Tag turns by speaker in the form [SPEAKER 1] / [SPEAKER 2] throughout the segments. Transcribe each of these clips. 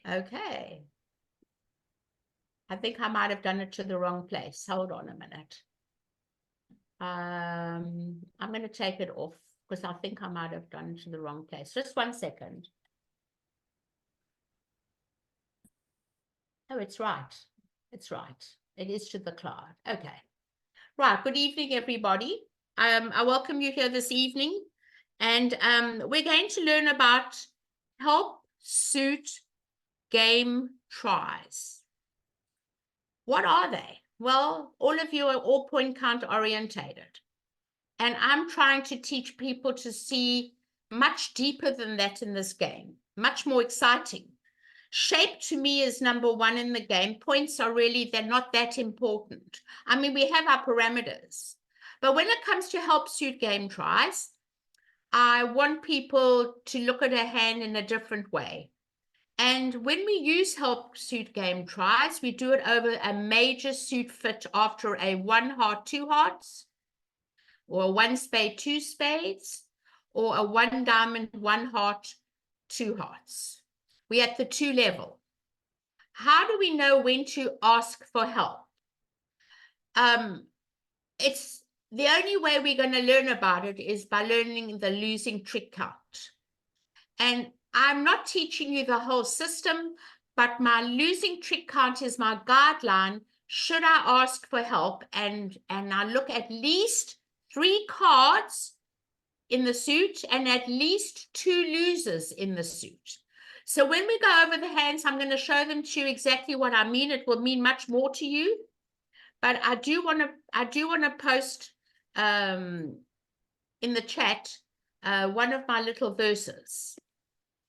[SPEAKER 1] Okay. I think I might have done it to the wrong place. Hold on a minute. I'm going to take it off because I think I might have done it to the wrong place. Just 1 second. Oh, it's right. It's right. It is to the cloud. Okay. Right. Good evening, everybody. I welcome you here this evening. And we're going to learn about help, suit, game tries. What are they? Well, all of you are all point count orientated. And I'm trying to teach people to see much deeper than that in this game, much more exciting. Shape to me is number one in the game. Points are really, they're not that important. I mean, we have our parameters. But when it comes to help suit game tries, I want people to look at a hand in a different way. And when we use help suit game tries, we do it over a major suit fit after a 1 heart, 2 hearts, or a 1 spade, 2 spades, or a 1 diamond, 1 heart, 2 hearts. We're at the 2 level. How do we know when to ask for help? It's the only way we're going to learn about it is by learning the losing trick count. And I'm not teaching you the whole system, but my losing trick count is my guideline. Should I ask for help? And I look at least 3 cards in the suit and at least 2 losers in the suit. So when we go over the hands, I'm going to show them to you exactly what I mean. It will mean much more to you. But I do want to post in the chat one of my little verses.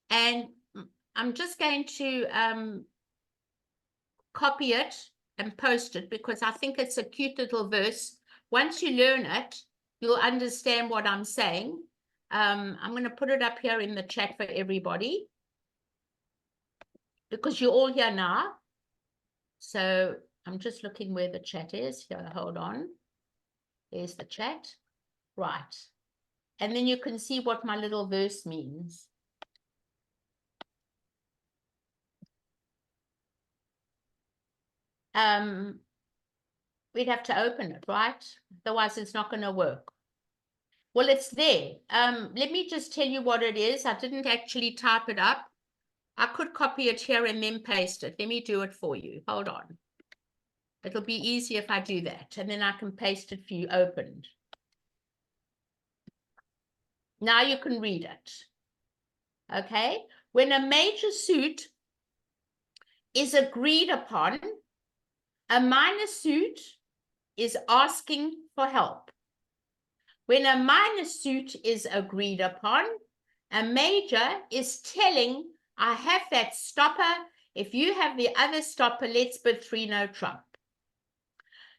[SPEAKER 1] And I'm just going to copy it and post it because I think it's a cute little verse. Once you learn it, you'll understand what I'm saying. I'm going to put it up here in the chat for everybody because you're all here now. So I'm just looking where the chat is. Here, hold on. There's the chat. Right. And then you can see what my little verse means. We'd have to open it, right? Otherwise, it's not going to work. Well, it's there. Let me just tell you what it is. I didn't actually type it up. I could copy it here and then paste it. Let me do it for you. Hold on. It'll be easy if I do that. And then I can paste it for you opened. Now you can read it. Okay? When a major suit is agreed upon, a minor suit is asking for help. When a minor suit is agreed upon, a major is telling, I have that stopper. If you have the other stopper, let's bid 3 no trump.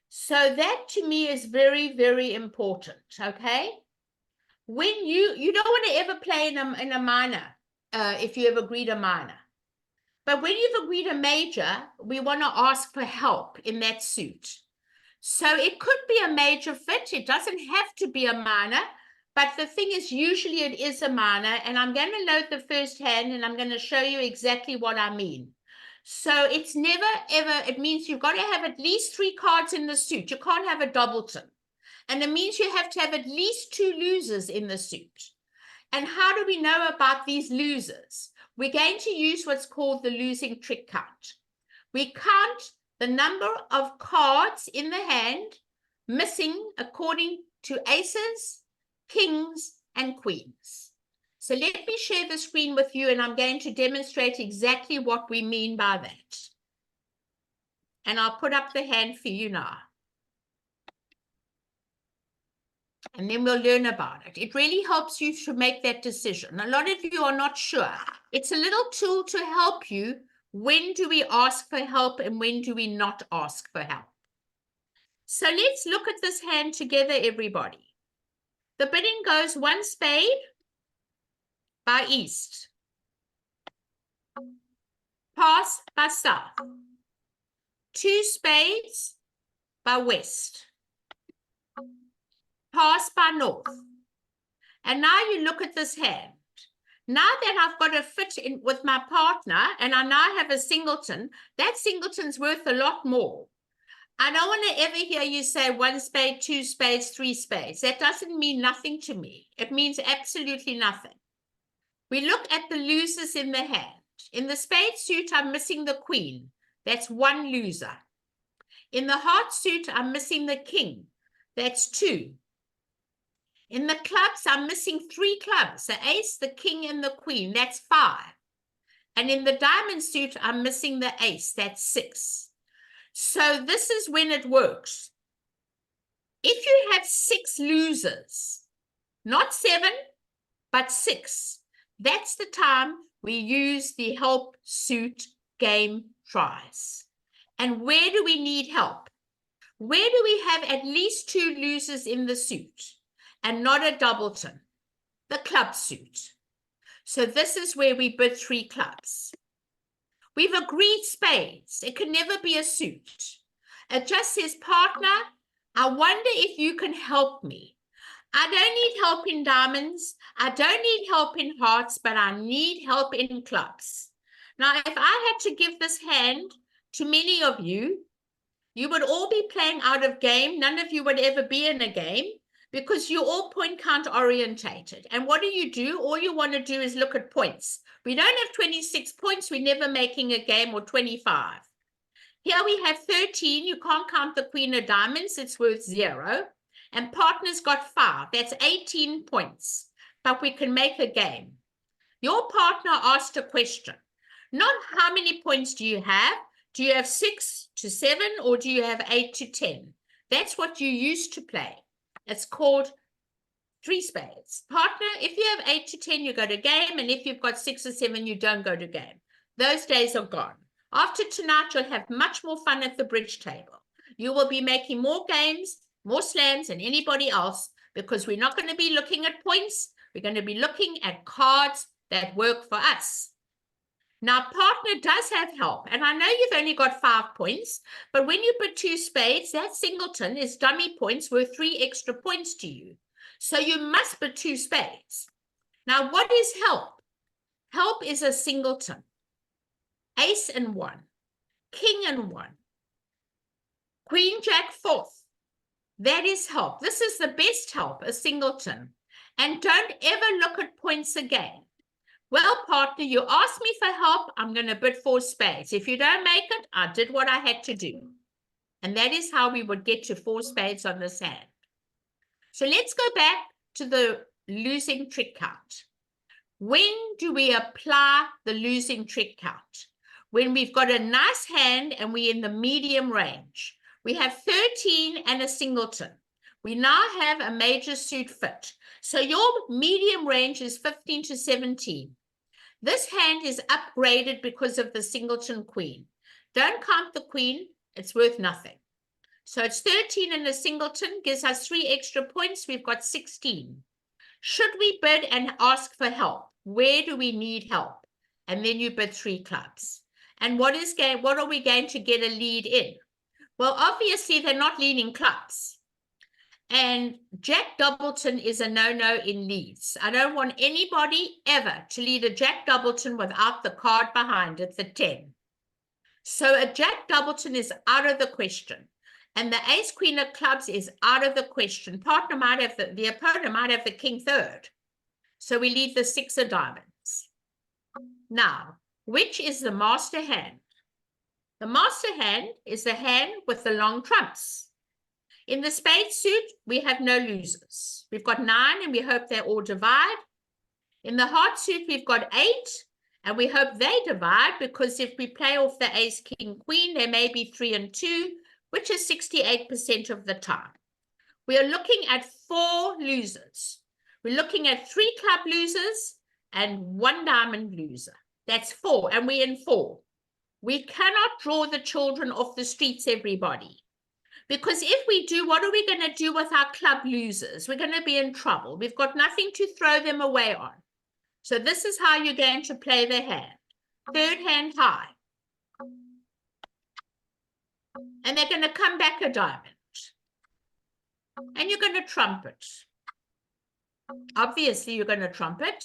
[SPEAKER 1] So that to me is very, very important, okay? When you don't want to ever play in a minor if you have agreed a minor. But when you've agreed a major, we want to ask for help in that suit. So it could be a major fit. It doesn't have to be a minor. But the thing is, usually it is a minor. And I'm going to load the first hand and I'm going to show you exactly what I mean. So it's never, ever, it means you've got to have at least 3 cards in the suit. You can't have a doubleton. And it means you have to have at least 2 losers in the suit. And how do we know about these losers? We're going to use what's called the losing trick count. We count the number of cards in the hand missing according to aces, kings, and queens. So let me share the screen with you, and I'm going to demonstrate exactly what we mean by that. And I'll put up the hand for you now. And then we'll learn about it. It really helps you to make that decision. A lot of you are not sure. It's a little tool to help you. When do we ask for help and when do we not ask for help? So let's look at this hand together, everybody. The bidding goes 1 spade by east, pass by south, 2 spades by west, pass by north. And now you look at this hand. Now that I've got to fit in with my partner and I now have a singleton, that singleton's worth a lot more. I don't want to ever hear you say 1 spade, 2 spades, 3 spades. That doesn't mean nothing to me. It means absolutely nothing. We look at the losers in the hand. In the spade suit, I'm missing the queen. That's 1 loser. In the heart suit, I'm missing the king. That's 2. In the clubs, I'm missing 3 clubs, the ace, the king, and the queen. That's 5. And in the diamond suit, I'm missing the ace. That's 6. So this is when it works. If you have 6 losers, not 7, but 6, that's the time we use the help suit game tries. And where do we need help? Where do we have at least 2 losers in the suit and not a doubleton? The club suit. So this is where we bid 3 clubs. We've agreed spades. It can never be a suit. It just says, partner, I wonder if you can help me. I don't need help in diamonds. I don't need help in hearts, but I need help in clubs. Now, if I had to give this hand to many of you, you would all be playing out of game. None of you would ever be in a game because you're all point count orientated. And what do? All you want to do is look at points. We don't have 26 points. We're never making a game, or 25. Here we have 13. You can't count the queen of diamonds. It's worth 0. And partner's got 5. That's 18 points. But we can make a game. Your partner asked a question. Not how many points do you have? Do you have 6 to 7 or do you have 8 to 10? That's what you used to play. It's called 3 spades. Partner, if you have 8 to 10, you go to game. And if you've got 6 or 7, you don't go to game. Those days are gone. After tonight, you'll have much more fun at the bridge table. You will be making more games, more slams than anybody else, because we're not going to be looking at points. We're going to be looking at cards that work for us. Now, partner does have help, and I know you've only got 5 points, but when you put 2 spades, that singleton is dummy points worth 3 extra points to you. So you must put 2 spades. Now, what is help? Help is a singleton. Ace and 1, king and 1, queen, jack, 4th. That is help. This is the best help, a singleton. And don't ever look at points again. Well, partner, you asked me for help. I'm going to bid 4 spades. If you don't make it, I did what I had to do. And that is how we would get to 4 spades on this hand. So let's go back to the losing trick count. When do we apply the losing trick count? When we've got a nice hand and we're in the medium range. We have 13 and a singleton. We now have a major suit fit. So your medium range is 15 to 17. This hand is upgraded because of the singleton queen. Don't count the queen. It's worth nothing. So it's 13 and a singleton gives us 3 extra points. We've got 16. Should we bid and ask for help? Where do we need help? And then you bid 3 clubs. And what are we going to get a lead in? Well, obviously, they're not leading clubs. And Jack Doubleton is a no-no in leads. I don't want anybody ever to lead a Jack Doubleton without the card behind it, the 10. So a Jack Doubleton is out of the question. And the Ace Queen of Clubs is out of the question. Partner might have the opponent might have the King 3rd. So we lead the 6 of diamonds. Now, which is the master hand? The master hand is the hand with the long trumps. In the spade suit, we have no losers. We've got 9 and we hope they all divide. In the heart suit, we've got 8 and we hope they divide, because if we play off the ace, king, queen, there may be 3 and 2, which is 68% of the time. We are looking at 4 losers. We're looking at 3 club losers and 1 diamond loser. That's 4, and we're in 4. We cannot draw the children off the streets, everybody. Because if we do, what are we going to do with our club losers? We're going to be in trouble. We've got nothing to throw them away on. So this is how you're going to play the hand. 3rd hand high. And they're going to come back a diamond. And you're going to trumpet. Obviously, you're going to trumpet.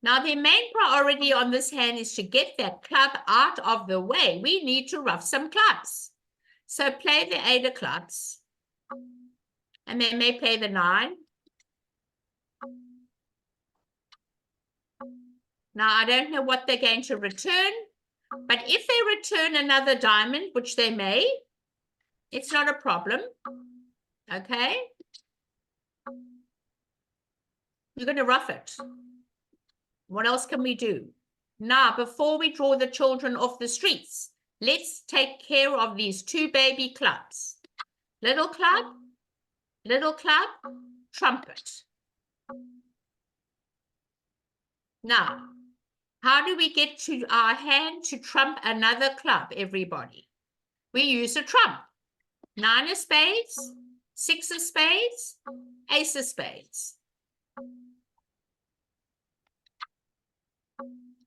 [SPEAKER 1] Now, the main priority on this hand is to get that club out of the way. We need to ruff some clubs. So play the 8 of clubs. And they may play the 9. Now, I don't know what they're going to return. But if they return another diamond, which they may, it's not a problem. Okay? You're going to ruff it. What else can we do? Now, before we draw the children off the streets, let's take care of these 2 baby clubs. Little club, trumpet. Now, how do we get to our hand to trump another club, everybody? We use a trump. 9 of spades, 6 of spades, ace of spades.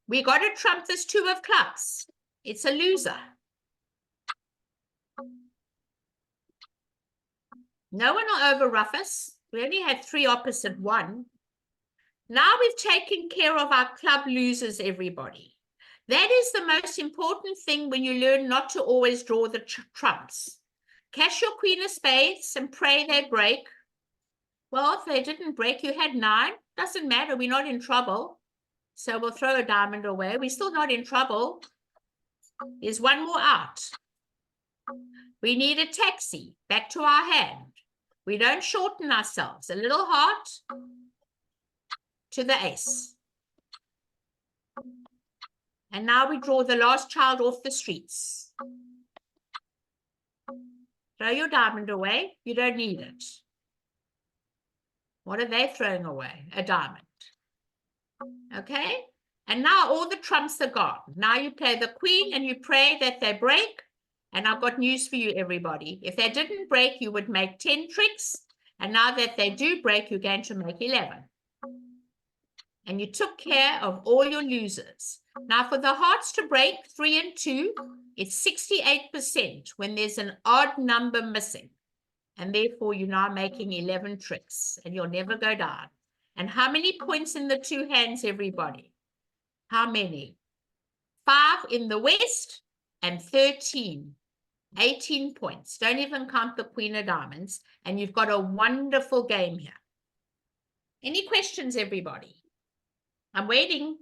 [SPEAKER 1] We got to trump this 2 of clubs. It's a loser. No one will over-ruff us. We only had 3 opposite 1. Now we've taken care of our club losers, everybody. That is the most important thing when you learn not to always draw the trumps. Cash your queen of spades and pray they break. Well, if they didn't break, you had 9. Doesn't matter. We're not in trouble. So we'll throw a diamond away. We're still not in trouble. There's 1 more out. We need a taxi. Back to our hand. We don't shorten ourselves. A little heart to the ace. And now we draw the last child off the streets. Throw your diamond away. You don't need it. What are they throwing away? A diamond. Okay? And now all the trumps are gone. Now you play the queen and you pray that they break. And I've got news for you, everybody. If they didn't break, you would make 10 tricks. And now that they do break, you're going to make 11. And you took care of all your losers. Now for the hearts to break, 3 and 2, it's 68% when there's an odd number missing. And therefore, you're now making 11 tricks. And you'll never go down. And how many points in the 2 hands, everybody? How many? 5 in the west and 13. 18 points. Don't even count the queen of diamonds. And you've got a wonderful game here. Any questions, everybody? I'm waiting.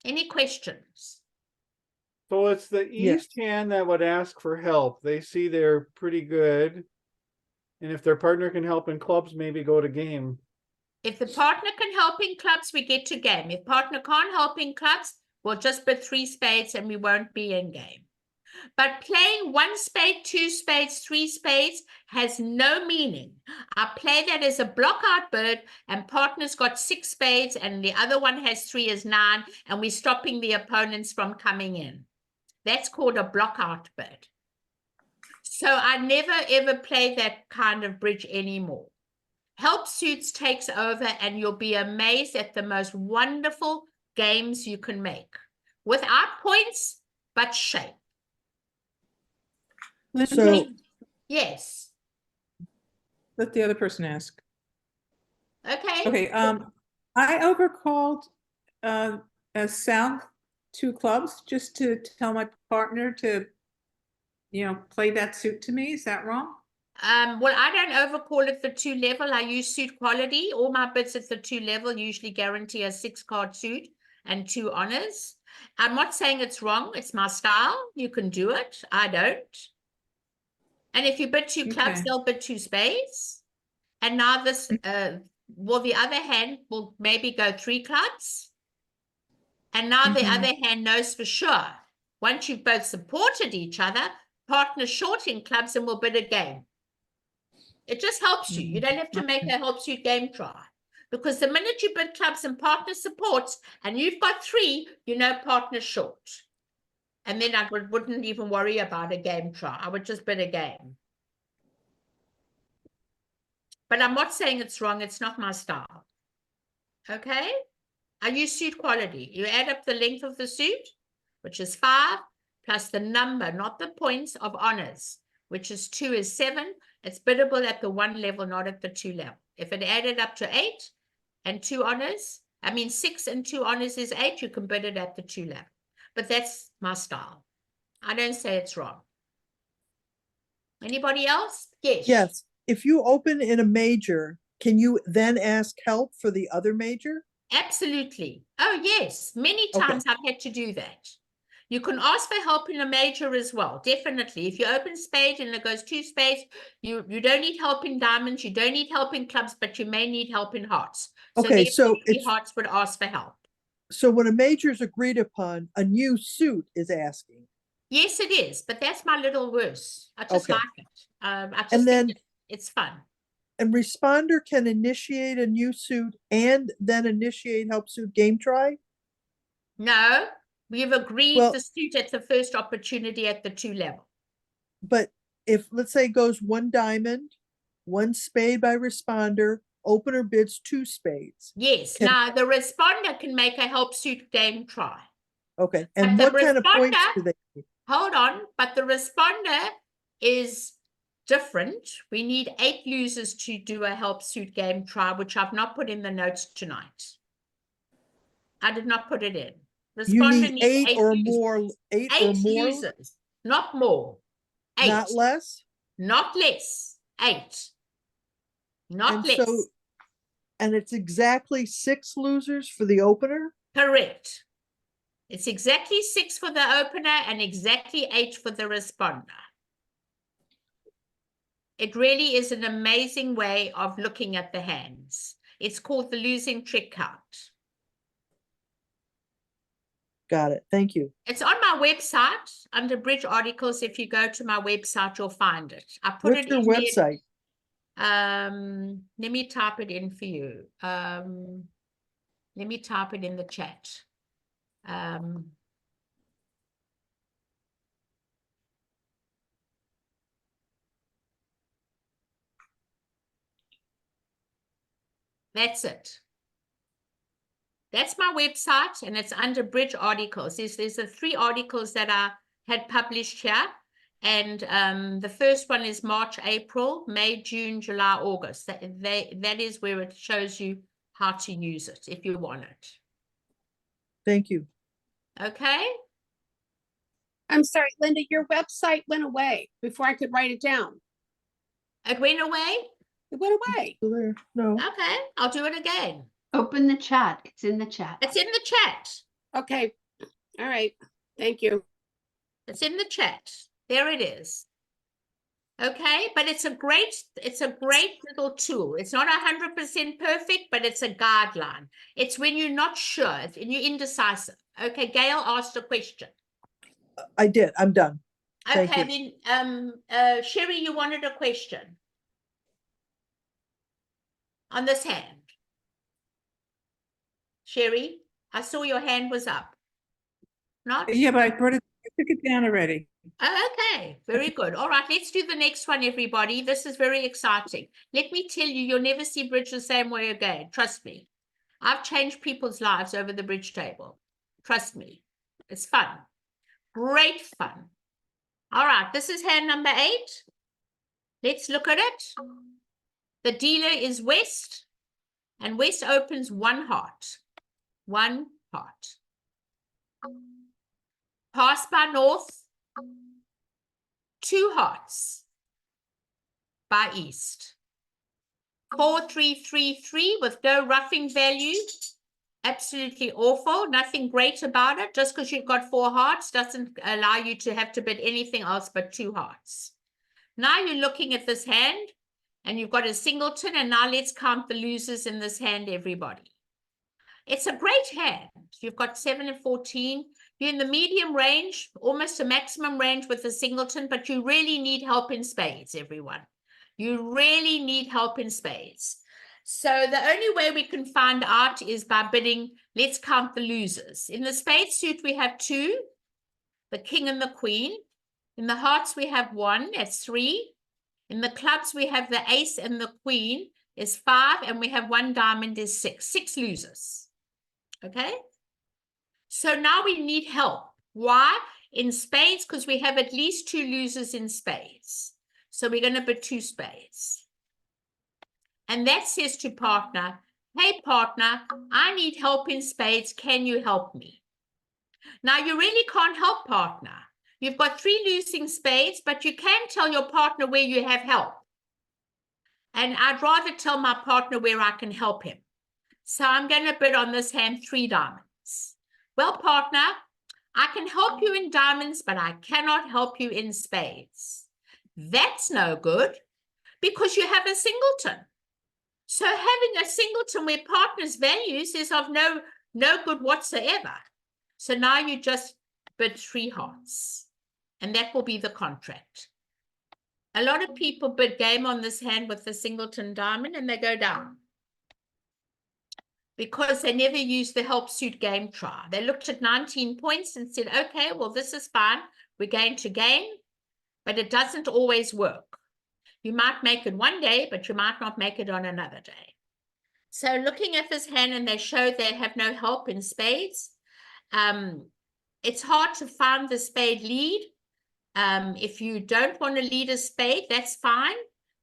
[SPEAKER 1] Any questions?
[SPEAKER 2] So it's the east hand that would ask for help. They see they're pretty good. And if their partner can help in clubs, maybe go to game.
[SPEAKER 1] If the partner can help in clubs, we get to game. If partner can't help in clubs, we'll just put 3 spades and we won't be in game. But playing 1 spade, 2 spades, 3 spades has no meaning. I play that as a block-out bird and partner's got 6 spades and the other one has 3 as 9 and we're stopping the opponents from coming in. That's called a block-out bird. So I never ever play that kind of bridge anymore. Help suits takes over and you'll be amazed at the most wonderful games you can make. Without points, but shape.
[SPEAKER 3] So,
[SPEAKER 1] yes.
[SPEAKER 3] Let the other person ask.
[SPEAKER 1] Okay.
[SPEAKER 3] Okay. I overcalled as sound 2 clubs just to tell my partner to, play that suit to me. Is that wrong?
[SPEAKER 1] Well, I don't overcall it the 2 level. I use suit quality. All my bits at the 2 level usually guarantee a 6-card suit and 2 honors. I'm not saying it's wrong. It's my style. You can do it. I don't. And if you bid 2 clubs, they'll bid 2 spades. And now this, well, the other hand will maybe go 3 clubs. And now the other hand knows for sure. Once you've both supported each other, partner short in clubs and will bid a game. It just helps you. You don't have to make a helps you game try. Because the minute you bid clubs and partner supports and you've got 3, you know partner short. And then I wouldn't even worry about a game try. I would just bid a game. But I'm not saying it's wrong. It's not my style. Okay? I use suit quality. You add up the length of the suit, which is 5, plus the number, not the points of honors, which is 2 is 7. It's biddable at the 1 level, not at the 2 level. If it added up to 8, and 2 honors. I mean, 6 and 2 honors is 8. You can bid it at the 2 level. But that's my style. I don't say it's wrong. Anybody else? Yes.
[SPEAKER 4] Yes, if you open in a major, can you then ask help for the other major?
[SPEAKER 1] Absolutely. Oh, yes. Many
[SPEAKER 4] Okay.
[SPEAKER 1] times I've had to do that. You can ask for help in a major as well. Definitely. If you open spade and it goes 2 spades, you don't need help in diamonds. You don't need help in clubs, but you may need help in hearts.
[SPEAKER 4] Okay, so
[SPEAKER 1] therefore,
[SPEAKER 4] it's-
[SPEAKER 1] hearts would ask for help.
[SPEAKER 4] So when a major is agreed upon, a new suit is asking.
[SPEAKER 1] Yes, it is. But that's my little verse. I just
[SPEAKER 4] Okay.
[SPEAKER 1] like it. I just
[SPEAKER 4] And
[SPEAKER 1] think
[SPEAKER 4] then,
[SPEAKER 1] it's fun.
[SPEAKER 4] and responder can initiate a new suit and then initiate help suit game try?
[SPEAKER 1] No, we've agreed
[SPEAKER 4] Well-
[SPEAKER 1] the suit at the first opportunity at the 2 level.
[SPEAKER 4] But if, let's say, it goes 1 diamond, 1 spade by responder, opener bids 2 spades.
[SPEAKER 1] Yes.
[SPEAKER 4] Can-
[SPEAKER 1] Now, the responder can make a help suit game try.
[SPEAKER 4] Okay, and
[SPEAKER 1] But the
[SPEAKER 4] what kind of points
[SPEAKER 1] responder-
[SPEAKER 4] do they? Need?
[SPEAKER 1] Hold on, but the responder is different. We need 8 losers to do a help suit game try, which I've not put in the notes tonight. I did not put it in.
[SPEAKER 4] You
[SPEAKER 1] Responder
[SPEAKER 4] need
[SPEAKER 1] needs
[SPEAKER 4] 8 or
[SPEAKER 1] losers.
[SPEAKER 4] more, 8 or
[SPEAKER 1] 8
[SPEAKER 4] more,
[SPEAKER 1] losers, not more. 8,
[SPEAKER 4] not less?
[SPEAKER 1] not less. 8, not
[SPEAKER 4] And
[SPEAKER 1] less.
[SPEAKER 4] so, and it's exactly 6 losers for the opener?
[SPEAKER 1] Correct. It's exactly 6 for the opener and exactly 8 for the responder. It really is an amazing way of looking at the hands. It's called the losing trick count.
[SPEAKER 4] Got it, thank you.
[SPEAKER 1] It's on my website under bridge articles. If you go to my website, you'll find it. I put
[SPEAKER 4] What's
[SPEAKER 1] it
[SPEAKER 4] your
[SPEAKER 1] in
[SPEAKER 4] website?
[SPEAKER 1] there. Let me type it in for you. Let me type it in the chat. That's it. That's my website, and it's under bridge articles. There's the 3 articles that I had published here. And the first one is March, April, May, June, July, August. That is where it shows you how to use it if you want it.
[SPEAKER 4] Thank you.
[SPEAKER 1] Okay?
[SPEAKER 5] I'm sorry, Linda, your website went away before I could write it down.
[SPEAKER 1] It went away?
[SPEAKER 5] It went away.
[SPEAKER 4] Still there? No.
[SPEAKER 1] Okay, I'll do it again.
[SPEAKER 6] Open the chat. It's in the chat.
[SPEAKER 1] It's in the chat.
[SPEAKER 5] Okay. All right. Thank you.
[SPEAKER 1] It's in the chat. There it is. Okay, but it's a great little tool. It's not 100% perfect, but it's a guideline. It's when you're not sure and you're indecisive. Okay, Gail asked a question.
[SPEAKER 4] I did, I'm done. Thank
[SPEAKER 1] Okay, then Sherry, you wanted a question on this hand. Sherry, I saw your hand was up. Not?
[SPEAKER 3] Yeah, but I took it down already.
[SPEAKER 1] Okay, very good. All right, let's do the next one, everybody. This is very exciting. Let me tell you, you'll never see bridge the same way again. Trust me. I've changed people's lives over the bridge table. Trust me. It's fun. Great fun. All right, this is hand number 8. Let's look at it. The dealer is West, and West opens 1 heart. 1 heart. Pass by North, 2 hearts by East. 4, 3, 3, 3 with no roughing value. Absolutely awful. Nothing great about it. Just because you've got 4 hearts doesn't allow you to have to bid anything else but 2 hearts. Now you're looking at this hand and you've got a singleton, and now let's count the losers in this hand, everybody. It's a great hand. You've got 7 and 14. You're in the medium range, almost a maximum range with the singleton, but you really need help in spades, everyone. You really need help in spades. So the only way we can find out is by bidding, let's count the losers. In the spade suit, we have 2, the king and the queen. In the hearts, we have 1, that's 3. In the clubs, we have the ace and the queen is 5, and we have 1 diamond is 6. 6 losers. Okay? So now we need help. Why? In spades, because we have at least 2 losers in spades. So we're going to bid 2 spades. And that says to partner, hey partner, I need help in spades, can you help me? Now you really can't help partner. You've got 3 losing spades, but you can tell your partner where you have help. And I'd rather tell my partner where I can help him. So I'm going to bid on this hand 3 diamonds. Well, partner, I can help you in diamonds, but I cannot help you in spades. That's no good because you have a singleton. So having a singleton where partner's values is of no good whatsoever. So now you just bid 3 hearts, and that will be the contract. A lot of people bid game on this hand with the singleton diamond, and they go down because they never used the help suit game try. They looked at 19 points and said, okay, well, this is fine. We're going to gain, but it doesn't always work. You might make it one day, but you might not make it on another day. So looking at this hand, and they show they have no help in spades. It's hard to find the spade lead. If you don't want to lead a spade, that's fine.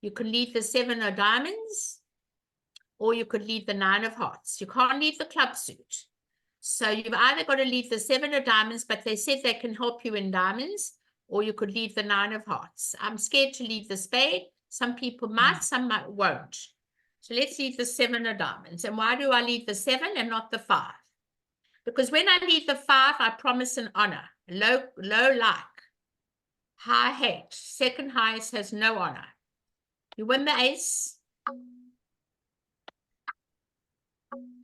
[SPEAKER 1] You can lead the 7 of diamonds, or you could lead the 9 of hearts. You can't lead the club suit. So you've either got to lead the 7 of diamonds, but they said they can help you in diamonds, or you could lead the 9 of hearts. I'm scared to lead the spade. Some people might, some might, won't. So let's lead the 7 of diamonds. And why do I lead the 7 and not the 5? Because when I lead the 5, I promise an honor. Low like. High hate. Second highest has no honor. You win the ace.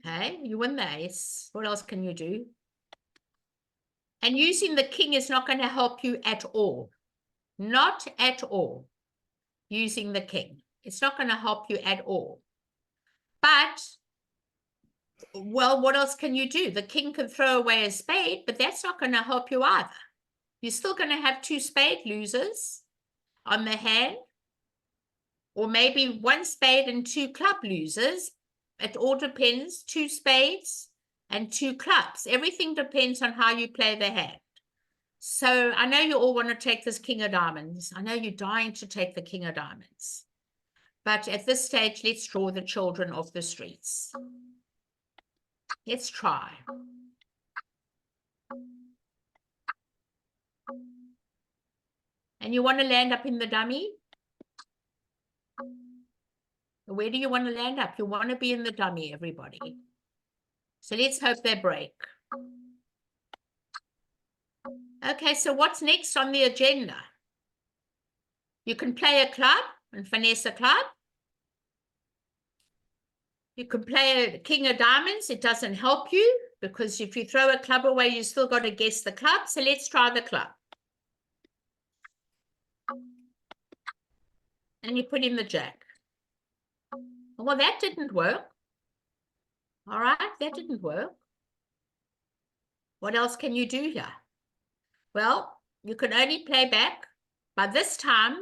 [SPEAKER 1] Okay, you win the ace. What else can you do? And using the king is not going to help you at all. Not at all. Using the king. It's not going to help you at all. But, well, what else can you do? The king can throw away a spade, but that's not going to help you either. You're still going to have 2 spade losers on the hand, or maybe 1 spade and 2 club losers. It all depends. 2 spades and 2 clubs. Everything depends on how you play the hand. So I know you all want to take this king of diamonds. I know you're dying to take the king of diamonds. But at this stage, let's draw the children off the streets. Let's try. And you want to land up in the dummy? Where do you want to land up? You want to be in the dummy, everybody. So let's hope they break. Okay, so what's next on the agenda? You can play a club and finesse a club. You can play a king of diamonds. It doesn't help you because if you throw a club away, you still got to guess the club. So let's try the club. And you put in the jack. Well, that didn't work. All right, that didn't work. What else can you do here? Well, you can only play back. By this time,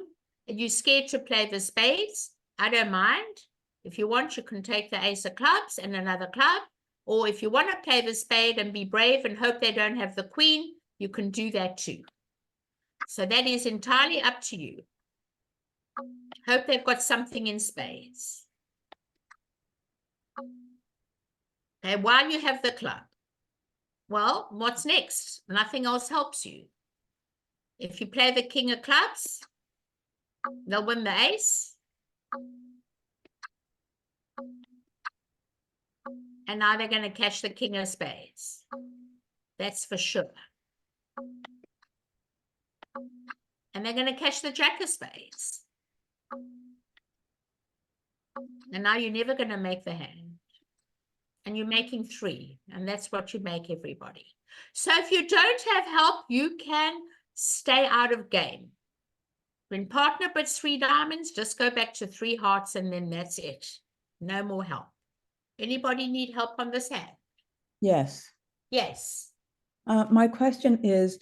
[SPEAKER 1] you're scared to play the spades. I don't mind. If you want, you can take the ace of clubs and another club. Or if you want to play the spade and be brave and hope they don't have the queen, you can do that too. So that is entirely up to you. Hope they've got something in spades. Okay, while you have the club. Well, what's next? Nothing else helps you. If you play the king of clubs, they'll win the ace. And now they're going to catch the king of spades. That's for sure. And they're going to catch the jack of spades. And now you're never going to make the hand. And you're making 3. And that's what you make, everybody. So if you don't have help, you can stay out of game. When partner puts 3 diamonds, just go back to 3 hearts and then that's it. No more help. Anybody need help on this hand?
[SPEAKER 7] Yes.
[SPEAKER 1] Yes.
[SPEAKER 7] My question is,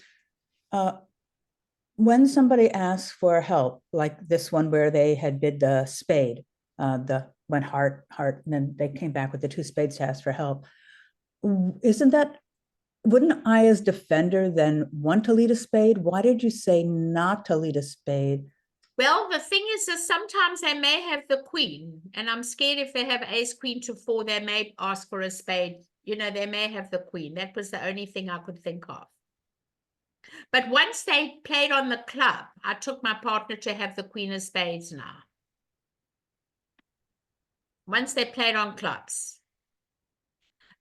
[SPEAKER 7] when somebody asks for help, like this one where they had bid the spade, went heart, and then they came back with the 2 spades to ask for help. Wouldn't I as defender then want to lead a spade? Why did you say not to lead a spade
[SPEAKER 1] Well, the thing is that sometimes they may have the queen, and I'm scared if they have ace queen to 4, they may ask for a spade. You know, they may have the queen. That was the only thing I could think of. But once they played on the club, I took my partner to have the queen of spades now. Once they played on clubs.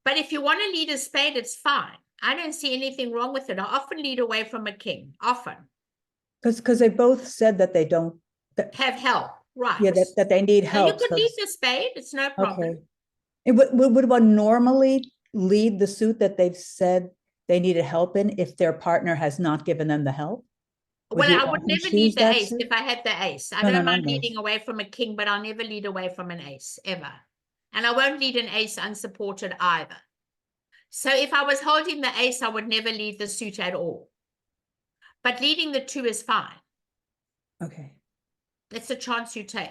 [SPEAKER 1] But if you want to lead a spade, it's fine. I don't see anything wrong with it. I often lead away from a king, often.
[SPEAKER 7] Because they both said that they don't,
[SPEAKER 1] Have help, right.
[SPEAKER 7] yeah, that they need
[SPEAKER 1] So
[SPEAKER 7] help.
[SPEAKER 1] you could
[SPEAKER 7] so-
[SPEAKER 1] lead the spade, it's no problem.
[SPEAKER 7] Okay. And would one normally lead the suit that they've said they needed help in if their partner has not given them the help?
[SPEAKER 1] Well,
[SPEAKER 7] you
[SPEAKER 1] I would
[SPEAKER 7] often
[SPEAKER 1] never
[SPEAKER 7] choose
[SPEAKER 1] lead the
[SPEAKER 7] that
[SPEAKER 1] ace
[SPEAKER 7] suit?
[SPEAKER 1] if I had the ace. I
[SPEAKER 7] No,
[SPEAKER 1] don't
[SPEAKER 7] no,
[SPEAKER 1] mind
[SPEAKER 7] no.
[SPEAKER 1] leading away from a king, but I'll never lead away from an ace, ever. And I won't lead an ace unsupported either. So if I was holding the ace, I would never lead the suit at all. But leading the 2 is fine.
[SPEAKER 7] Okay.
[SPEAKER 1] It's a chance you take.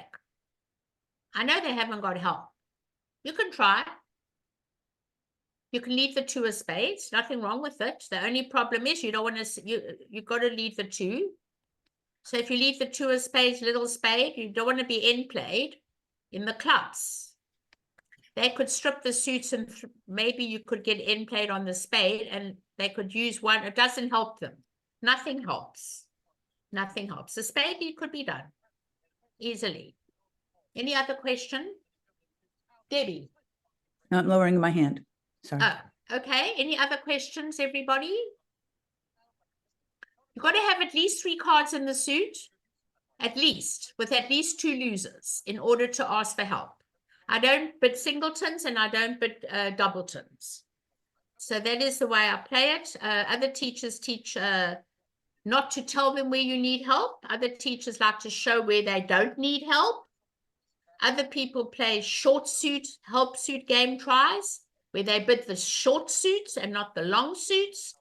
[SPEAKER 1] I know they haven't got help. You can try. You can lead the 2 of spades. Nothing wrong with it. The only problem is you don't want to. You got to lead the 2. So if you leave the 2 of spades, little spade, you don't want to be end played in the clubs. They could strip the suits and maybe you could get end played on the spade and they could use one. It doesn't help them. Nothing helps. Nothing helps. The spade lead could be done easily. Any other question? Debbie?
[SPEAKER 7] No, I'm lowering my hand. Sorry.
[SPEAKER 1] Oh, okay. Any other questions, everybody? You've got to have at least 3 cards in the suit, at least, with at least 2 losers in order to ask for help. I don't bid singletons and I don't bid doubletons. So that is the way I play it. Other teachers teach not to tell them where you need help. Other teachers like to show where they don't need help. Other people play short suit, help suit game tries, where they bid the short suits and not the long suits.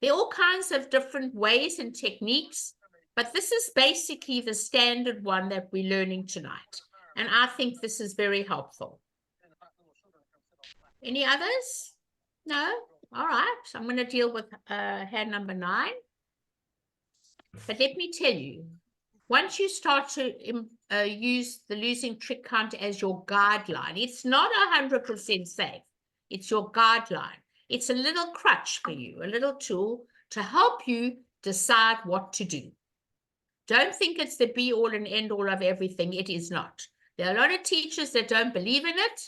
[SPEAKER 1] There are all kinds of different ways and techniques, but this is basically the standard one that we're learning tonight. And I think this is very helpful. Any others? No? All right. I'm going to deal with hand number 9. But let me tell you, once you start to use the losing trick count as your guideline, it's not 100% safe. It's your guideline. It's a little crutch for you, a little tool to help you decide what to do. Don't think it's the be all and end all of everything. It is not. There are a lot of teachers that don't believe in it,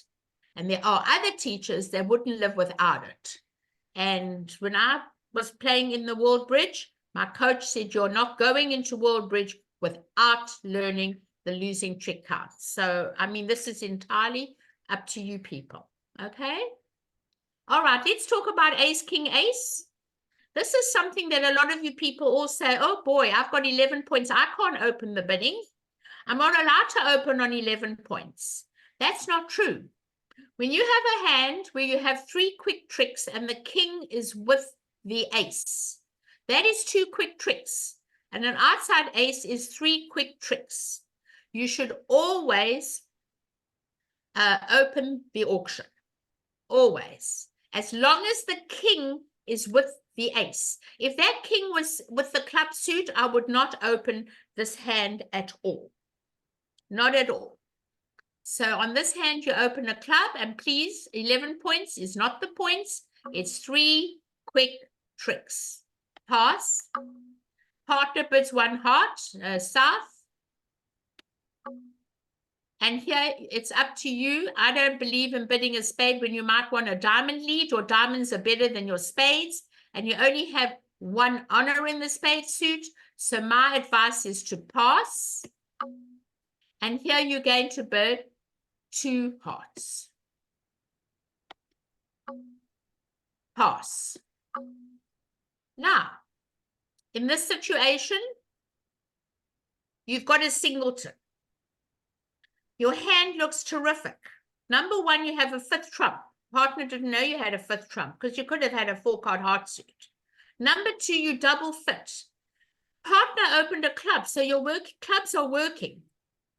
[SPEAKER 1] and there are other teachers that wouldn't live without it. And when I was playing in the World Bridge, my coach said, you're not going into World Bridge without learning the losing trick count. So, I mean, this is entirely up to you people. Okay? All right, let's talk about ace, king, ace. This is something that a lot of you people all say, oh boy, I've got 11 points. I can't open the bidding. I'm not allowed to open on 11 points. That's not true. When you have a hand where you have 3 quick tricks and the king is with the ace, that is 2 quick tricks. And an outside ace is 3 quick tricks. You should always open the auction. Always. As long as the king is with the ace. If that king was with the club suit, I would not open this hand at all. Not at all. So on this hand, you open a club, and please, 11 points is not the points. It's 3 quick tricks. Pass. Partner bids 1 heart, south. And here, it's up to you. I don't believe in bidding a spade when you might want a diamond lead. Your diamonds are better than your spades, and you only have 1 honor in the spade suit. So my advice is to pass. And here you're going to bid 2 hearts. Pass. Now, in this situation, you've got a singleton. Your hand looks terrific. Number 1, you have a 5th trump. Partner didn't know you had a 5th trump because you could have had a 4-card heart suit. Number 2, you double fit. Partner opened a club, so your clubs are working.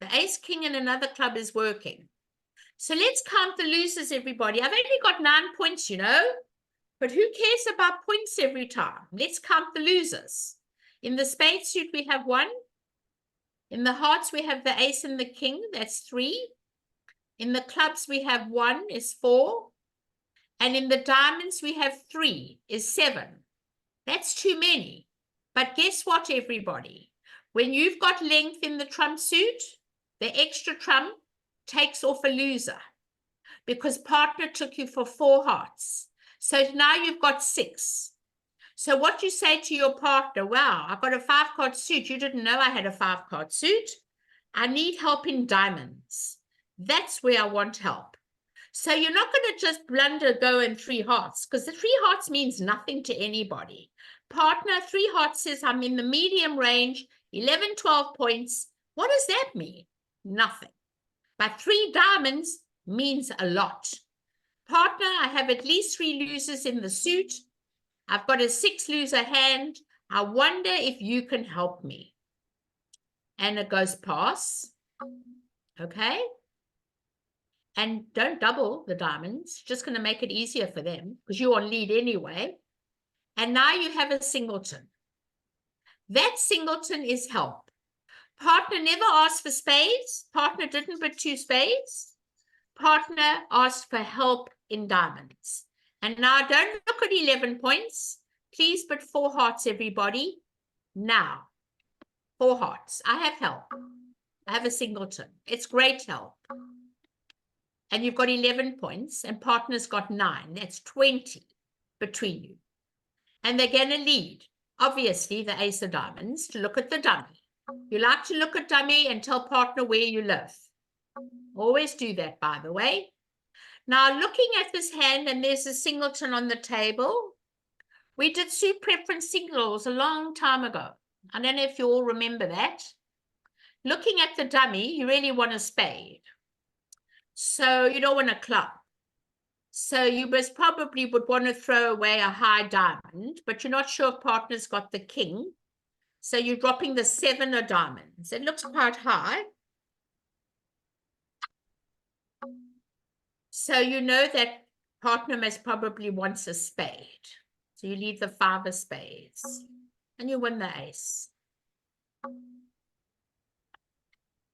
[SPEAKER 1] The ace, king, and another club is working. So let's count the losers, everybody. I've only got 9 points, you know, but who cares about points every time? Let's count the losers. In the spade suit, we have 1, In the hearts, we have the ace and the king, that's 3. In the clubs, we have 1 is 4. And in the diamonds, we have 3 is 7. That's too many. But guess what, everybody? When you've got length in the trump suit, the extra trump takes off a loser because partner took you for 4 hearts. So now you've got 6. So what you say to your partner, wow, I've got a 5-card suit. You didn't know I had a 5-card suit. I need help in diamonds. That's where I want help. So you're not going to just blunder go in 3 hearts, because the 3 hearts means nothing to anybody. Partner, 3 hearts says I'm in the medium range, 11, 12 points. What does that mean? Nothing. But 3 diamonds means a lot. Partner, I have at least 3 losers in the suit. I've got a 6 loser hand. I wonder if you can help me. And it goes pass. Okay. And don't double the diamonds. Just going to make it easier for them because you're on lead anyway. And now you have a singleton. That singleton is help. Partner never asked for spades. Partner didn't but 2 spades. Partner asked for help in diamonds. And now don't look at 11 points. Please put 4 hearts, everybody. Now, 4 hearts. I have help. I have a singleton. It's great help. And you've got 11 points and partner's got 9. That's 20 between you. And they're going to lead, obviously, the ace of diamonds to look at the dummy. You like to look at dummy and tell partner where you live. Always do that, by the way. Now, looking at this hand, and there's a singleton on the table. We did suit preference singles a long time ago. I don't know if you all remember that. Looking at the dummy, you really want a spade. So you don't want a club. So you most probably would want to throw away a high diamond, but you're not sure if partner's got the king. So you're dropping the 7 of diamonds. It looks quite high. So you know that partner most probably wants a spade. So you leave the 5 of spades and you win the ace.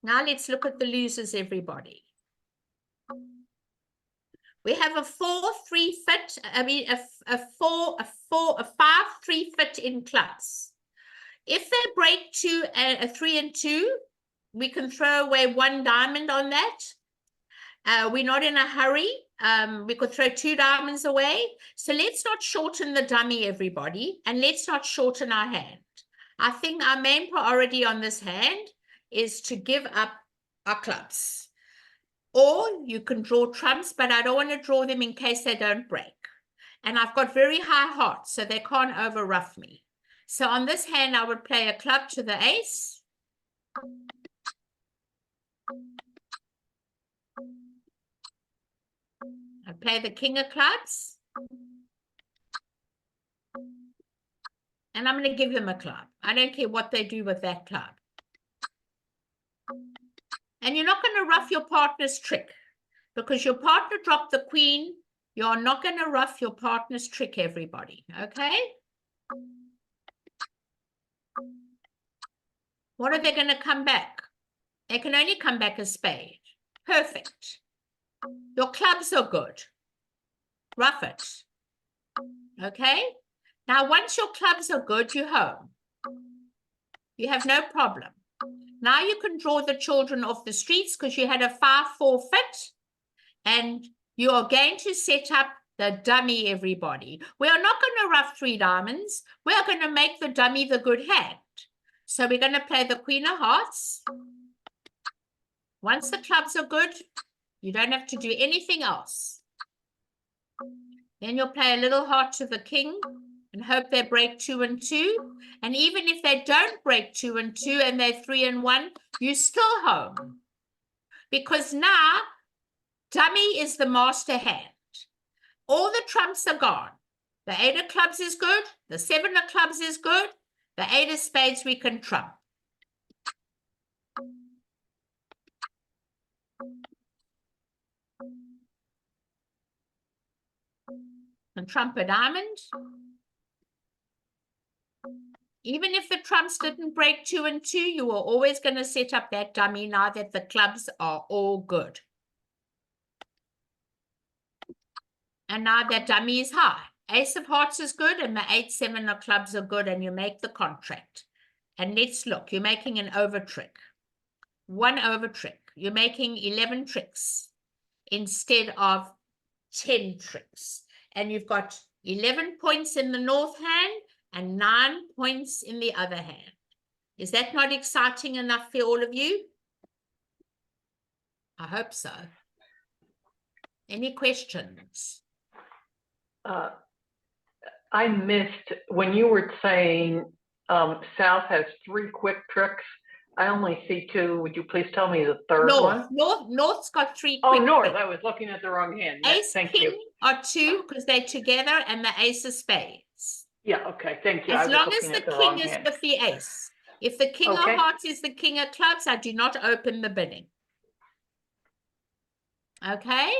[SPEAKER 1] Now let's look at the losers, everybody. We have a 4-3 fit. I mean, a 5-3 fit in clubs. If they break to a 3 and 2, we can throw away 1 diamond on that. We're not in a hurry. We could throw 2 diamonds away. So let's not shorten the dummy, everybody, and let's not shorten our hand. I think our main priority on this hand is to give up our clubs. Or you can draw trumps, but I don't want to draw them in case they don't break. And I've got very high hearts, so they can't over rough me. So on this hand, I would play a club to the ace. I play the king of clubs. And I'm going to give them a club. I don't care what they do with that club. And you're not going to rough your partner's trick because your partner dropped the queen. You're not going to rough your partner's trick, everybody. Okay? What are they going to come back? They can only come back a spade. Perfect. Your clubs are good. Rough it. Okay? Now, once your clubs are good, you're home. You have no problem. Now you can draw the children off the streets because you had a 5-4 fit. And you are going to set up the dummy, everybody. We are not going to rough 3 diamonds. We are going to make the dummy the good hand. So we're going to play the queen of hearts. Once the clubs are good, you don't have to do anything else. Then you'll play a little heart to the king and hope they break 2 and 2. And even if they don't break 2 and 2 and they're 3 and 1, you're still home. Because now, dummy is the master hand. All the trumps are gone. The 8 of clubs is good. The 7 of clubs is good. The 8 of spades we can trump. And trump a diamond. Even if the trumps didn't break 2 and 2, you are always going to set up that dummy now that the clubs are all good. And now that dummy is high. Ace of hearts is good and the 8, 7 of clubs are good, and you make the contract. And let's look, you're making an over trick. 1 over trick. You're making 11 tricks instead of 10 tricks. And you've got 11 points in the north hand and 9 points in the other hand. Is that not exciting enough for all of you? I hope so. Any questions?
[SPEAKER 8] I missed when you were saying South has 3 quick tricks. I only see 2. Would you please tell me the third one?
[SPEAKER 1] North's got 3
[SPEAKER 8] Oh,
[SPEAKER 1] quick
[SPEAKER 8] North.
[SPEAKER 1] tricks.
[SPEAKER 8] I was looking at the wrong hand.
[SPEAKER 1] Ace,
[SPEAKER 8] Thank
[SPEAKER 1] king
[SPEAKER 8] you.
[SPEAKER 1] are 2 because they're together, and the ace of spades.
[SPEAKER 8] Yeah, okay, thank you.
[SPEAKER 1] As
[SPEAKER 8] I was
[SPEAKER 1] long as
[SPEAKER 8] looking
[SPEAKER 1] the
[SPEAKER 8] at the
[SPEAKER 1] king
[SPEAKER 8] wrong
[SPEAKER 1] is
[SPEAKER 8] hand.
[SPEAKER 1] with the ace. If the king
[SPEAKER 8] Okay.
[SPEAKER 1] of hearts is the king of clubs, I do not open the bidding. Okay?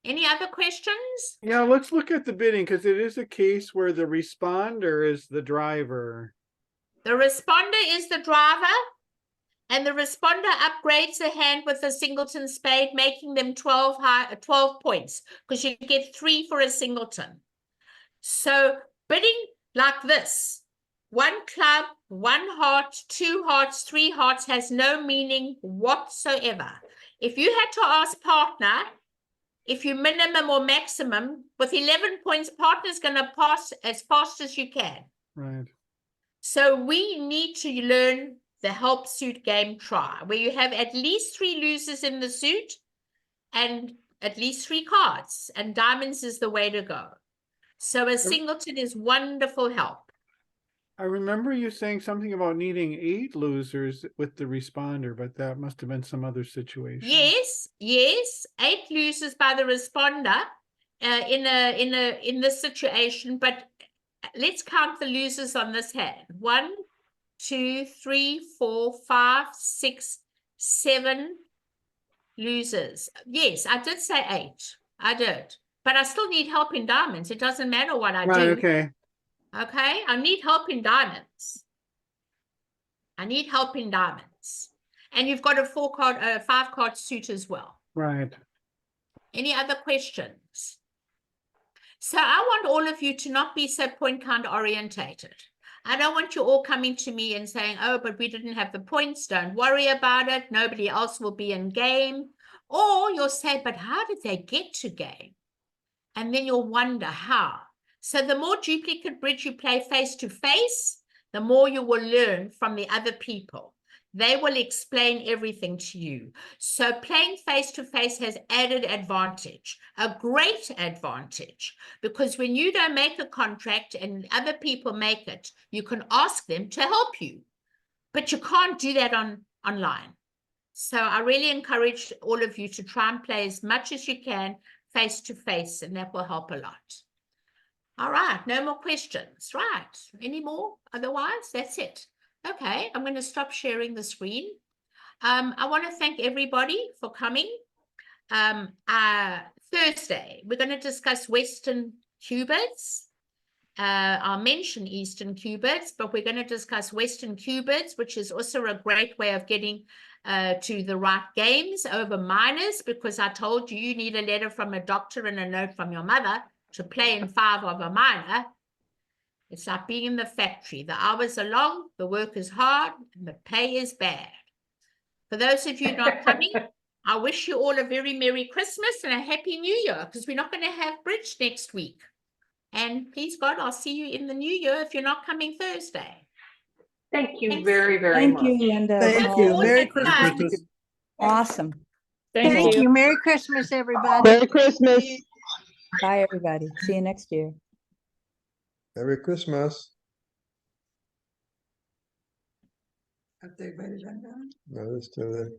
[SPEAKER 1] Any other questions?
[SPEAKER 2] Yeah, let's look at the bidding because it is a case where the responder is the driver.
[SPEAKER 1] The responder is the driver, and the responder upgrades the hand with a singleton spade, making them 12 points, because you get 3 for a singleton. So bidding like this, 1 club, 1 heart, 2 hearts, 3 hearts has no meaning whatsoever. If you had to ask partner, if you minimum or maximum, with 11 points, partner's going to pass as fast as you can.
[SPEAKER 2] Right.
[SPEAKER 1] So we need to learn the help suit game try, where you have at least 3 losers in the suit and at least 3 cards, and diamonds is the way to go. So a singleton is wonderful help.
[SPEAKER 2] I remember you saying something about needing 8 losers with the responder, but that must have been some other situation.
[SPEAKER 1] Yes, 8 losers by the responder in this situation, but let's count the losers on this hand. 1, 2, 3, 4, 5, 6, 7 losers. Yes, I did say 8. I did. But I still need help in diamonds. It doesn't matter what I
[SPEAKER 2] Right,
[SPEAKER 1] do.
[SPEAKER 2] okay.
[SPEAKER 1] Okay, I need help in diamonds. I need help in diamonds. And you've got a 5-card suit as well.
[SPEAKER 2] Right.
[SPEAKER 1] Any other questions? So I want all of you to not be so point count orientated. I don't want you all coming to me and saying, oh, but we didn't have the points. Don't worry about it. Nobody else will be in game. Or you'll say, but how did they get to game? And then you'll wonder how. So the more duplicate bridge you play face to face, the more you will learn from the other people. They will explain everything to you. So playing face to face has added advantage, a great advantage, because when you don't make a contract and other people make it, you can ask them to help you, but you can't do that online. So I really encourage all of you to try and play as much as you can face to face, and that will help a lot. All right, no more questions. Right, any more? Otherwise, that's it. Okay, I'm going to stop sharing the screen. I want to thank everybody for coming. Thursday, we're going to discuss Western Q-bids. I'll mention Eastern Q-bids, but we're going to discuss Western Q-bids, which is also a great way of getting to the right games over minors, because I told you you need a letter from a doctor and a note from your mother to play in 5 of a minor. It's like being in the factory. The hours are long, the work is hard, and the pay is bad. For those of you not coming, I wish you all a very Merry Christmas and a Happy New Year, because we're not going to have bridge next week. And please God, I'll see you in the new year if you're not coming Thursday.
[SPEAKER 8] Thank you
[SPEAKER 1] Thanks.
[SPEAKER 8] very, very
[SPEAKER 7] Thank
[SPEAKER 8] much.
[SPEAKER 7] you, Linda.
[SPEAKER 4] Thank you.
[SPEAKER 1] All
[SPEAKER 4] Merry
[SPEAKER 1] have fun.
[SPEAKER 4] Christmas.
[SPEAKER 7] Awesome.
[SPEAKER 5] Thank you. Merry Christmas, everybody.
[SPEAKER 9] Merry Christmas.
[SPEAKER 7] Bye, everybody. See you next year.
[SPEAKER 9] Merry Christmas.
[SPEAKER 3] Have they voted on that?
[SPEAKER 9] No, it's still there.